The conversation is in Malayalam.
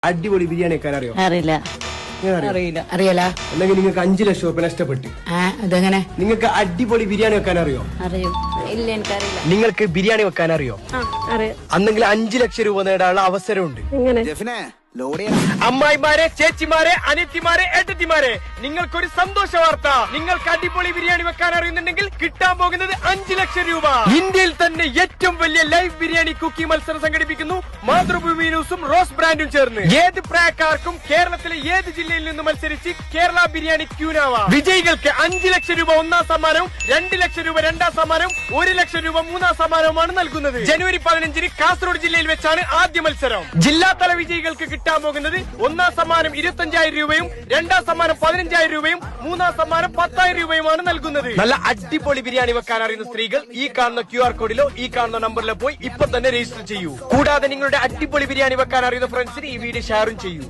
അടിപൊളി ബിരിയാണി വെക്കാൻ അറിയോ? അറിയില്ല. അറിയാല. അല്ലെങ്കിൽ നിങ്ങൾക്ക് 5 ലക്ഷം രൂപ നഷ്ടപ്പെട്ടു. അതെങ്ങനെ? നിങ്ങൾക്ക് അടിപൊളി ബിരിയാണി വെക്കാൻ അറിയോ? അറിയോ? ഇല്ല, എനിക്കറിയില്ല. നിങ്ങൾക്ക് ബിരിയാണി വെക്കാൻ അറിയോ? അന്നെങ്കിൽ 5 ലക്ഷം രൂപ നേടാനുള്ള അവസരമുണ്ട്. അമ്മായിമാരെ, ചേച്ചിമാരെ, അനിയത്തിമാരെ, ഏട്ടത്തിമാരെ, നിങ്ങൾക്കൊരു സന്തോഷ വാർത്ത. നിങ്ങൾക്ക് അടിപൊളി ബിരിയാണി വെക്കാൻ അറിയുന്നുണ്ടെങ്കിൽ കിട്ടാൻ പോകുന്നത് 5 ലക്ഷം രൂപ. ഇന്ത്യയിൽ തന്നെ ഏറ്റവും വലിയ ലൈവ് ബിരിയാണി കുക്കിംഗ് മത്സരം സംഘടിപ്പിക്കുന്നു മാതൃഭൂമി ന്യൂസും റോസ് ബ്രാൻഡും ചേർന്ന്. ഏത് പ്രായക്കാർക്കും കേരളത്തിലെ ഏത് ജില്ലയിൽ നിന്ന് മത്സരിച്ച് കേരള ബിരിയാണി ക്യൂനാവാം. വിജയികൾക്ക് 5 ലക്ഷം രൂപ ഒന്നാം സമ്മാനവും 2 ലക്ഷം രൂപ രണ്ടാം സമ്മാനവും 1 ലക്ഷം രൂപ മൂന്നാം സമ്മാനവുമാണ് നൽകുന്നത്. ജനുവരി 15 കാസർഗോഡ് ജില്ലയിൽ വെച്ചാണ് ആദ്യ മത്സരം. ജില്ലാതല വിജയികൾക്ക് കിട്ടാൻ പോകുന്നത് ഒന്നാം സമ്മാനം 25,000 രൂപയും രണ്ടാം സമ്മാനം 15,000 രൂപയും മൂന്നാം സമ്മാനം 10,000 രൂപയുമാണ് നൽകുന്നത്. നല്ല അടിപൊളി ബിരിയാണി വെക്കാൻ അറിയുന്ന സ്ത്രീകൾ ഈ കാണുന്ന QR കോഡിലോ ഈ കാണുന്ന നമ്പറിലോ പോയി ഇപ്പൊ തന്നെ രജിസ്റ്റർ ചെയ്യൂ. കൂടാതെ നിങ്ങളുടെ അടിപൊളി ബിരിയാണി വെക്കാൻ അറിയുന്ന ഫ്രണ്ട്സിന് ഈ വീഡിയോ ഷെയറും ചെയ്യൂ.